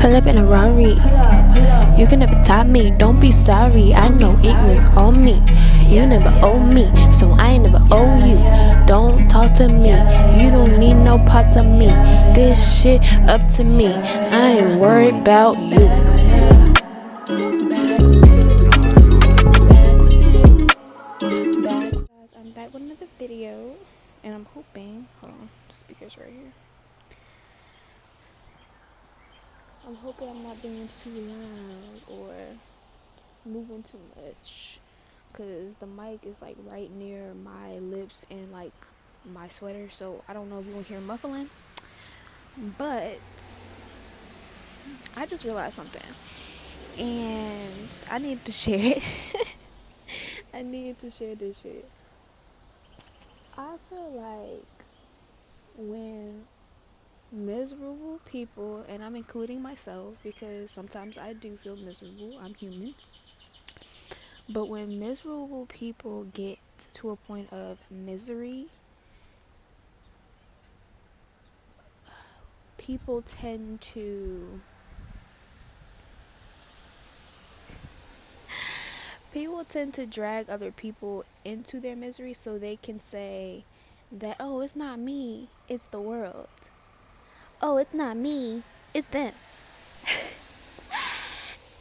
Pull up in a Rari. You can never top me, don't be sorry. I know it was on me. You never owe me, so I ain't never owe you. Don't talk to me, you don't need no parts of me. This shit up to me, I ain't worried about you. Guys, I'm back with another video, and I'm hoping, hold on, speakers right here. I'm hoping I'm not being too loud or moving too much, because the mic is like right near my lips and like my sweater, so I don't know if you will hear muffling. But I just realized something, and I need to share it. I need to share this shit. I feel like when miserable people, and I'm including myself because sometimes I do feel miserable, I'm human, but when miserable people get to a point of misery, people tend to drag other people into their misery so they can say that, oh, it's not me, it's the world. Oh, it's not me, it's them.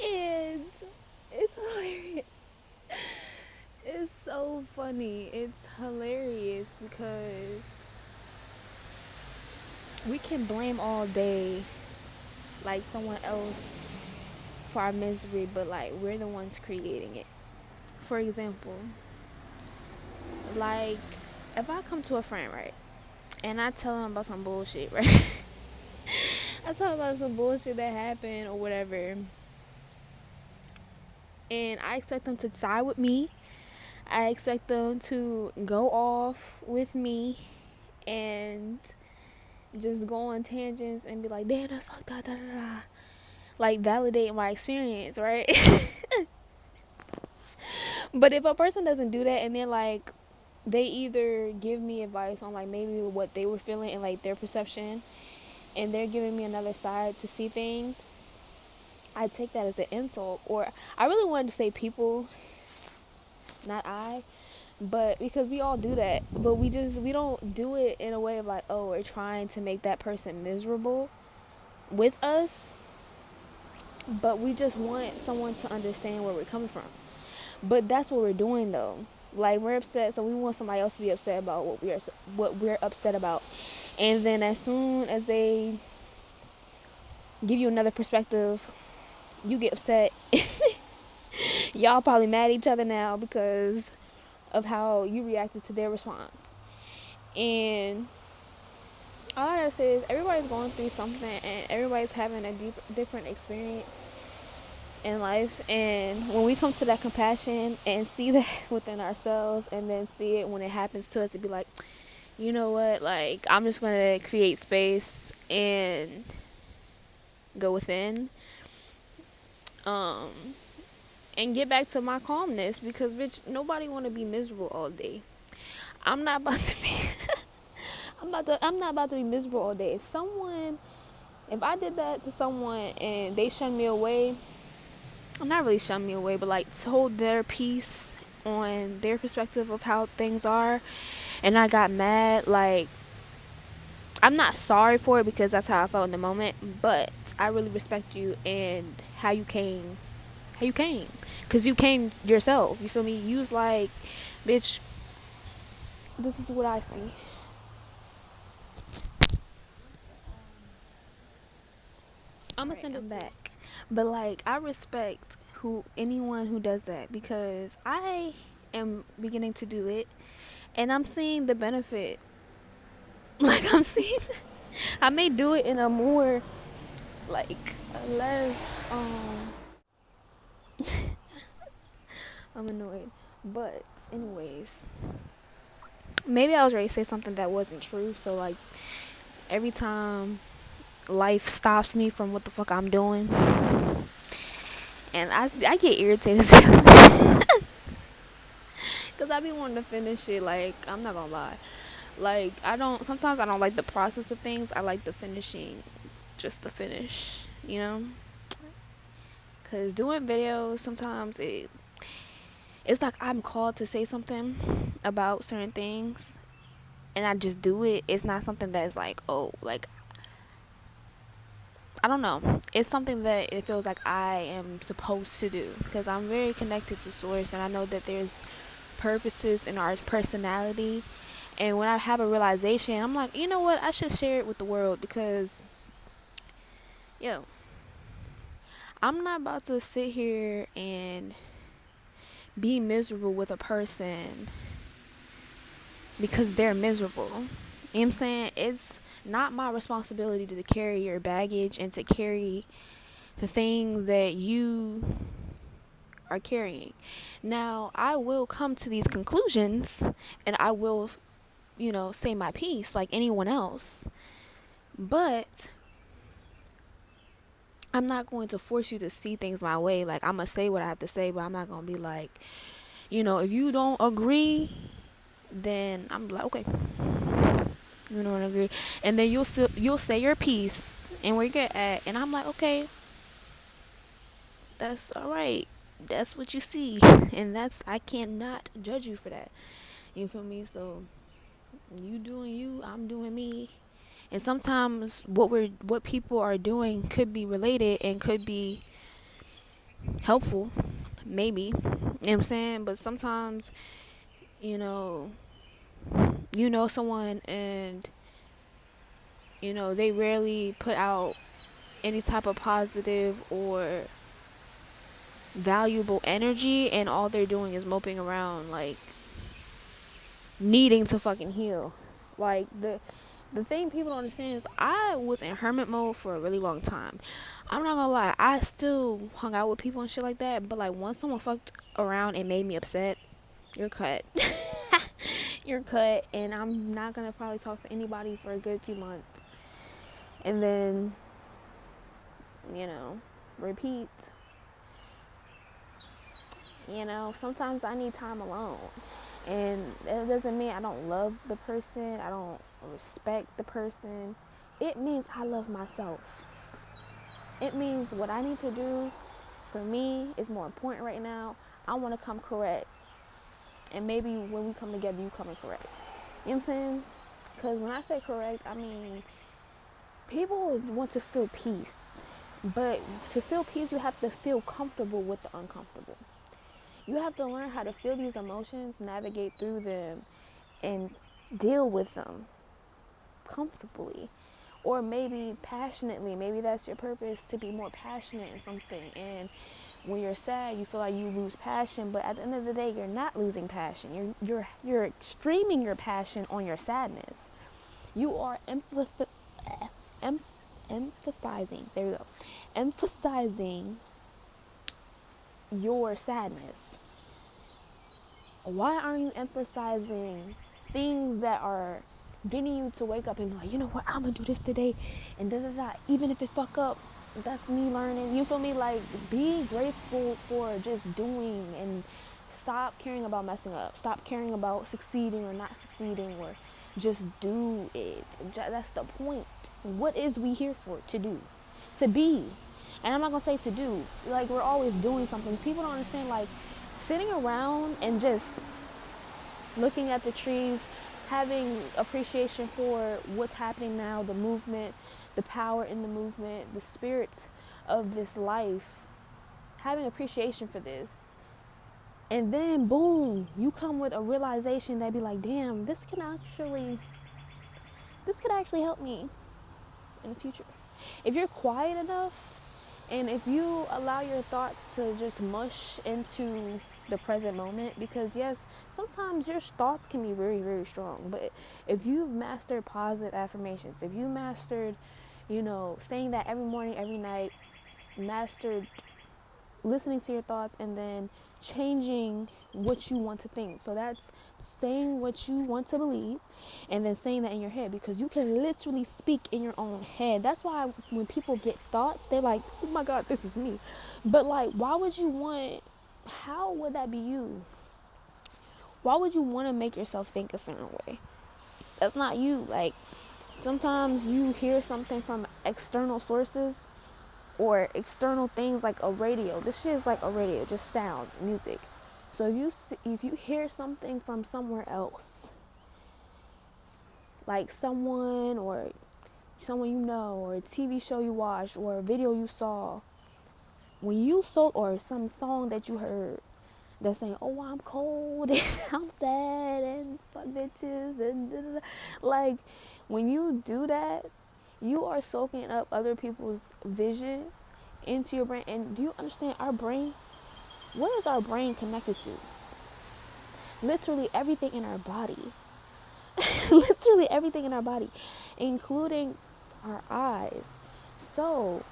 And it's hilarious. It's so funny. It's hilarious because we can blame all day like someone else for our misery, but like we're the ones creating it. For example, like if I come to a friend, right, and I tell them about some bullshit, right? I tell them about some bullshit that happened or whatever, and I expect them to side with me. I expect them to go off with me and just go on tangents and be like, damn, that's fucked up, da, da, da. Like validate my experience, right? But if a person doesn't do that and they're like, they either give me advice on like maybe what they were feeling and like their perception, and they're giving me another side to see things, I take that as an insult. Or I really wanted to say people, not I, but because we all do that, but we don't do it in a way of like, oh, we're trying to make that person miserable with us, but we just want someone to understand where we're coming from. But that's what we're doing though. Like we're upset, so we want somebody else to be upset about what we're upset about. And then as soon as they give you another perspective, you get upset. Y'all probably mad at each other now because of how you reacted to their response. And all I gotta say is everybody's going through something and everybody's having a different experience in life. And when we come to that compassion and see that within ourselves and then see it when it happens to us, to be like, you know what, like I'm just gonna create space and go within, and get back to my calmness, because bitch, nobody want to be miserable all day. I'm not about to be I'm not about to be miserable all day. If I did that to someone and they shunned me away, not really shunned me away, but like told their piece on their perspective of how things are, and I got mad, like I'm not sorry for it because that's how I felt in the moment, but I really respect you and how you came, because you came yourself, you feel me? You was like, bitch, this is what I see. I'm gonna send it back. But like I respect anyone who does that, because I am beginning to do it and I'm seeing the benefit. Like I'm seeing I may do it in a more like less I'm annoyed. But anyways, maybe I was ready to say something that wasn't true, so like every time life stops me from what the fuck I'm doing, and I get irritated because I be wanting to finish it. Like I'm not gonna lie, like sometimes I don't like the process of things, I like the finishing, just the finish, you know? Because doing videos, sometimes it's like I'm called to say something about certain things, and I just do it. It's not something that's like, oh, like, I don't know. It's something that it feels like I am supposed to do, because I'm very connected to Source, and I know that there's purposes in our personality. And when I have a realization, I'm like, you know what? I should share it with the world, because, yo, I'm not about to sit here and be miserable with a person because they're miserable. You know what I'm saying? It's not my responsibility to carry your baggage and to carry the things that you are carrying. Now, I will come to these conclusions and I will, say my piece like anyone else. But I'm not going to force you to see things my way. Like, I'm going to say what I have to say, but I'm not going to be like, if you don't agree, then I'm like, okay, you don't agree. And then you'll say your piece and where you're at. And I'm like, okay, that's all right. That's what you see. And I cannot judge you for that. You feel me? So you doing you, I'm doing me. And sometimes what people are doing could be related and could be helpful, maybe. You know what I'm saying? But sometimes, you know, someone and they rarely put out any type of positive or valuable energy, and all they're doing is moping around, like needing to fucking heal. Like, the thing people don't understand is I was in hermit mode for a really long time. I'm not gonna lie, I still hung out with people and shit like that, but like once someone fucked around and made me upset, you're cut. You're cut, and I'm not gonna probably talk to anybody for a good few months. And then, repeat. Sometimes I need time alone. And that doesn't mean I don't love the person, I don't respect the person. It means I love myself. It means what I need to do for me is more important right now. I want to come correct. And maybe when we come together, you come in correct. You know what I'm saying? Because when I say correct, I mean, people want to feel peace. But to feel peace, you have to feel comfortable with the uncomfortable. You have to learn how to feel these emotions, navigate through them, and deal with them comfortably. Or maybe passionately. Maybe that's your purpose, to be more passionate in something. And when you're sad, you feel like you lose passion, but at the end of the day, you're not losing passion. You're streaming your passion on your sadness. You are emphasizing. There we go. Emphasizing your sadness. Why aren't you emphasizing things that are getting you to wake up and be like, you know what, I'm gonna do this today, and even if it fuck up, that's me learning. You feel me? Like, be grateful for just doing, and stop caring about messing up. Stop caring about succeeding or not succeeding, or just do it. That's the point. What is we here for? To do, to be. And I'm not gonna say to do, like, we're always doing something. People don't understand, like, sitting around and just looking at the trees, having appreciation for what's happening now, the movement, the power in the movement, the spirits of this life, having appreciation for this. And then, boom, you come with a realization that be like, damn, this could actually help me in the future. If you're quiet enough, and if you allow your thoughts to just mush into the present moment, because yes, sometimes your thoughts can be very, very strong, but if you've mastered positive affirmations, if you mastered, saying that every morning, every night, mastered listening to your thoughts and then changing what you want to think. So that's saying what you want to believe and then saying that in your head, because you can literally speak in your own head. That's why when people get thoughts, they're like, oh my God, this is me. But like, how would that be you? Why would you want to make yourself think a certain way? That's not you. Like, sometimes you hear something from external sources or external things like a radio. This shit is like a radio, just sound, music. So if you hear something from somewhere else, like someone or someone you know, or a TV show you watched, or a video you saw, when you saw, or some song that you heard that's saying, "Oh, I'm cold and I'm sad and fuck bitches and da, da, da." Like, when you do that, you are soaking up other people's vision into your brain. And do you understand our brain? What is our brain connected to? Literally everything in our body. Literally everything in our body, including our eyes. So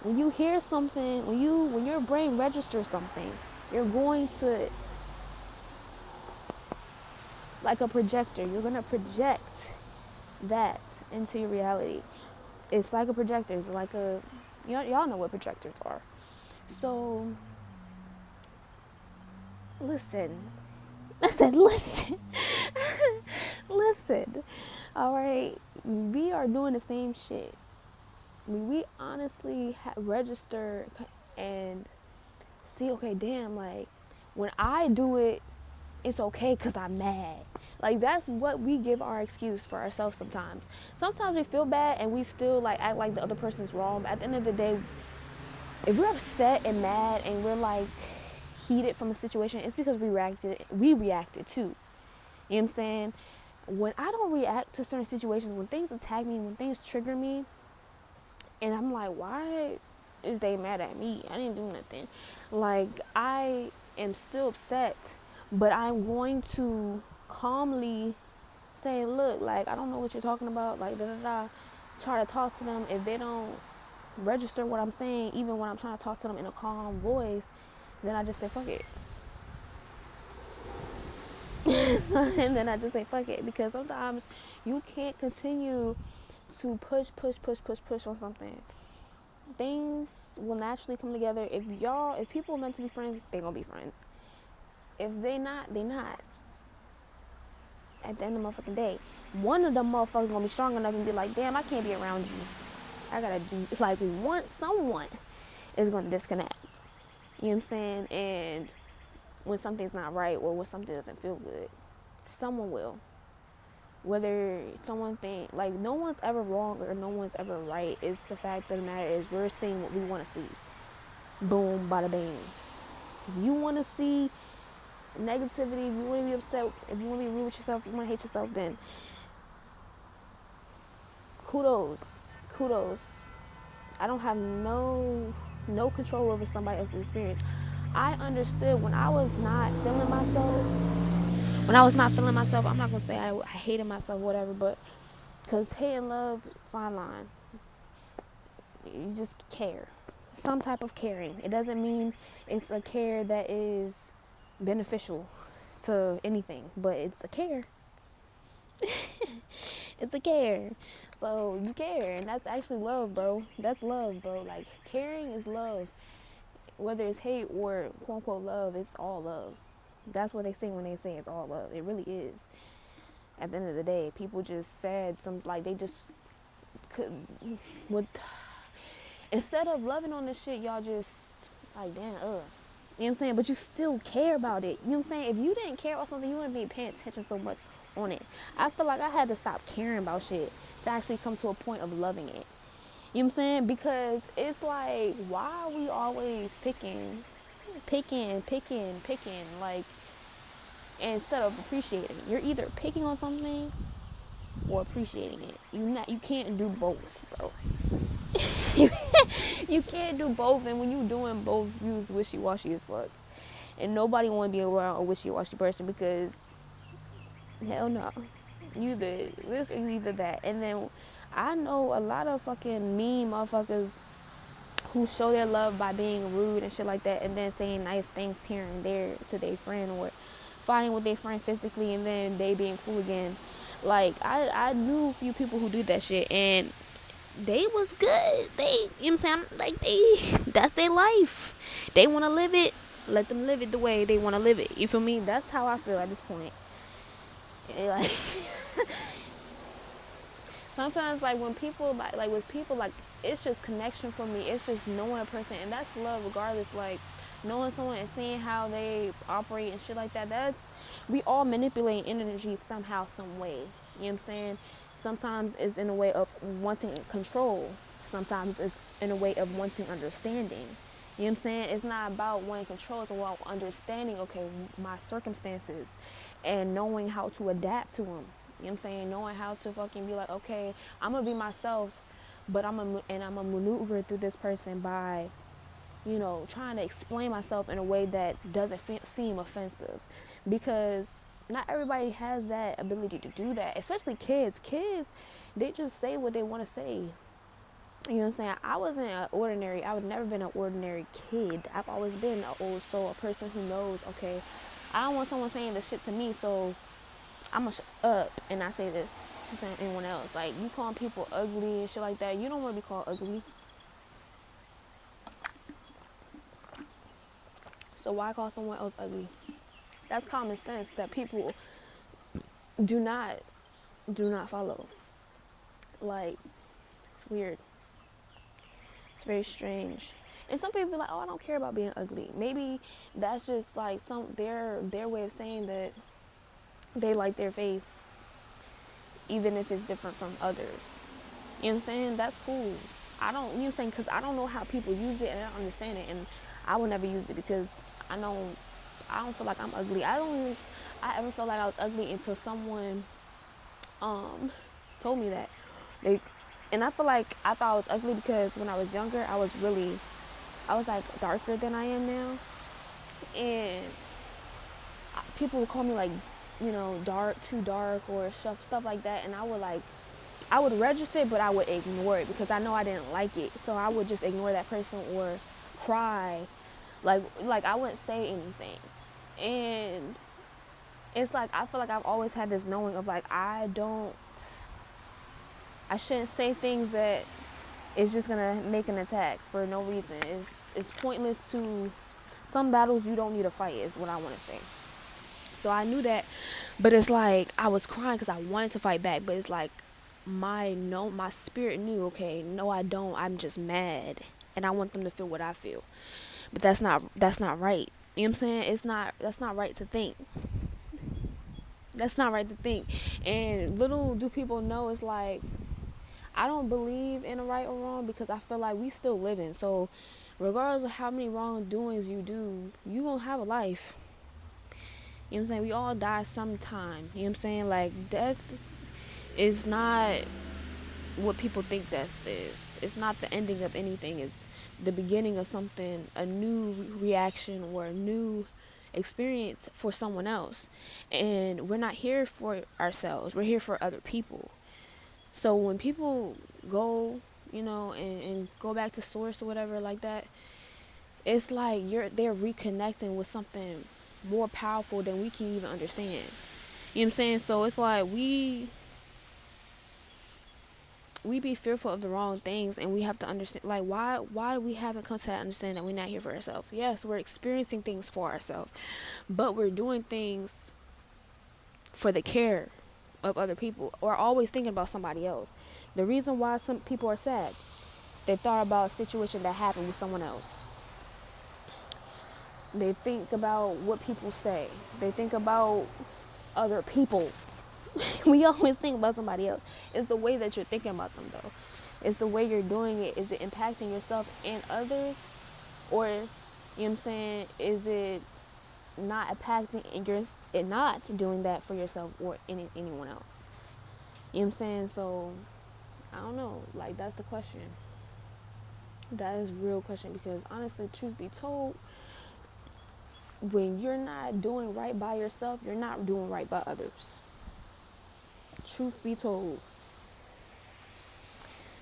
when you hear something, when your brain registers something, you're going to, like a projector, you're going to project that into your reality. It's like a projector. It's like a, y'all know what projectors are. So listen. I said listen. Listen. All right, we are doing the same shit. We honestly register and see, okay, damn, like, when I do it, it's okay because I'm mad. Like, that's what we give our excuse for ourselves sometimes. Sometimes we feel bad and we still, like, act like the other person's wrong. But at the end of the day, if we're upset and mad and we're, like, heated from a situation, it's because we reacted too. You know what I'm saying? When I don't react to certain situations, when things attack me, when things trigger me, and I'm like, why is they mad at me? I didn't do nothing. Like, I am still upset, but I'm going to calmly say, look, like, I don't know what you're talking about, like, da da da. Try to talk to them. If they don't register what I'm saying, even when I'm trying to talk to them in a calm voice, then I just say, fuck it. And then I just say, fuck it. Because sometimes you can't continue to push on something. Things will naturally come together. If people are meant to be friends, they gonna be friends. If they not, they not. At the end of the motherfucking day, one of them motherfuckers gonna be strong enough and be like, damn, I can't be around you. I gotta do, it's like, someone is gonna disconnect. You know what I'm saying? And when something's not right, or when something doesn't feel good, someone will. Whether someone think, like, no one's ever wrong or no one's ever right. It's the fact of the matter is, we're seeing what we want to see. Boom, bada bang. If you want to see negativity, if you want to be upset, if you want to be rude with yourself, if you want to hate yourself, then kudos. I don't have no control over somebody else's experience. I understood when I was not feeling myself. I'm not gonna say I hated myself, whatever, but because hate and love, fine line. You just care, some type of caring. It doesn't mean it's a care that is beneficial to anything, but it's a care. It's a care. So you care, and that's actually love, bro. That's love, bro. Like, caring is love. Whether it's hate or quote unquote love, it's all love. That's what they say when they say it's all love. It really is. At the end of the day, people just said they just could, would, instead of loving on this shit, y'all just like, damn, You know what I'm saying? But you still care about it. You know what I'm saying? If you didn't care about something, you wouldn't be paying attention so much on it. I feel like I had to stop caring about shit to actually come to a point of loving it. You know what I'm saying? Because it's like, why are we always picking, like, instead of appreciating? You're either picking on something or appreciating it. You can't do both, bro. You can't do both, and when you doing both, you wishy-washy as fuck. And nobody want to be around a wishy-washy person, because hell no. You either this or you either that. And then I know a lot of fucking mean motherfuckers who show their love by being rude and shit like that, and then saying nice things here and there to their friend, or fighting with their friend physically, and then they being cool again. Like, I knew a few people who do that shit, and they was good. You know what I'm saying? Like, that's their life. They want to live it. Let them live it the way they want to live it. You feel me? That's how I feel at this point. Like, sometimes, like, when people, like with people, like, it's just connection for me. It's just knowing a person, and that's love regardless. Like knowing someone and seeing how they operate and shit like that. That's, we all manipulate energy somehow, some way. You know what I'm saying? Sometimes it's in a way of wanting control. Sometimes it's in a way of wanting understanding. You know what I'm saying? It's not about wanting control. It's about understanding, okay, my circumstances and knowing how to adapt to them. You know what I'm saying? Knowing how to fucking be like, okay, I'm going to be myself, but I'm a maneuver through this person by, trying to explain myself in a way that doesn't seem offensive, because not everybody has that ability to do that, especially kids. Kids, they just say what they want to say. You know what I'm saying? I would never been an ordinary kid. I've always been an old soul, a person who knows, okay, I don't want someone saying this shit to me, so I'm going to shut up and not say this to anyone else. Like, you calling people ugly and shit like that, you don't want to be called ugly. So why call someone else ugly? That's common sense that people do not follow. Like, it's weird. It's very strange. And some people be like, "Oh, I don't care about being ugly." Maybe that's just like their way of saying that they like their face, even if it's different from others. You know what I'm saying? That's cool. I don't, you know what I'm saying? Because I don't know how people use it, and I don't understand it, and I will never use it because I know I don't feel like I'm ugly. I ever felt like I was ugly until someone told me that. They, and I feel like I thought I was ugly because when I was younger, I was like darker than I am now, and people would call me like, dark, too dark, or stuff like that, and I would register it, but I would ignore it because I know I didn't like it, so I would just ignore that person or cry, like I wouldn't say anything, and it's like I feel like I've always had this knowing of like I shouldn't say things that is just gonna make an attack for no reason. It's pointless to some battles you don't need to fight is what I want to say. So I knew that, but it's like I was crying because I wanted to fight back, but it's like my spirit knew, okay, no I don't. I'm just mad and I want them to feel what I feel. But that's not right. You know what I'm saying? That's not right to think. That's not right to think. And little do people know, it's like I don't believe in a right or wrong because I feel like we still living. So regardless of how many wrongdoings you do, you gonna have a life. You know what I'm saying? We all die sometime. You know what I'm saying? Like death is not what people think death is. It's not the ending of anything. It's the beginning of something, a new reaction or a new experience for someone else. And we're not here for ourselves. We're here for other people. So when people go, and go back to source or whatever like that, it's like they're reconnecting with something more powerful than we can even understand. You know what I'm saying? So it's like we be fearful of the wrong things, and we have to understand like why we haven't come to that understanding that we're not here for ourselves. Yes, we're experiencing things for ourselves, but we're doing things for the care of other people, or always thinking about somebody else. The reason why some people are sad, they thought about a situation that happened with someone else. They think about what people say. They think about other people. We always think about somebody else. It's the way that you're thinking about them, though. It's the way you're doing it. Is it impacting yourself and others? Or, you know what I'm saying, is it not impacting and you're not doing that for yourself or anyone else? You know what I'm saying? So, I don't know. Like, that's the question. That is a real question because, honestly, truth be told, when you're not doing right by yourself, you're not doing right by others. Truth be told,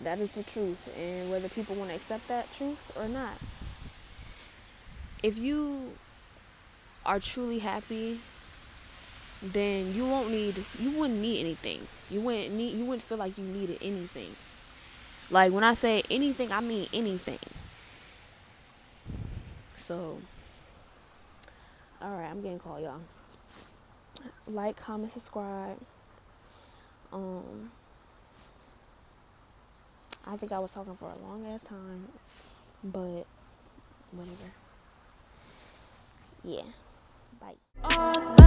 that is the truth. And whether people want to accept that truth or not, if you are truly happy, then you wouldn't need anything. You wouldn't feel like you needed anything. Like when I say anything, I mean anything. So, all right, I'm getting called, y'all. Like, comment, subscribe. I think I was talking for a long ass time, but whatever. Yeah. Bye.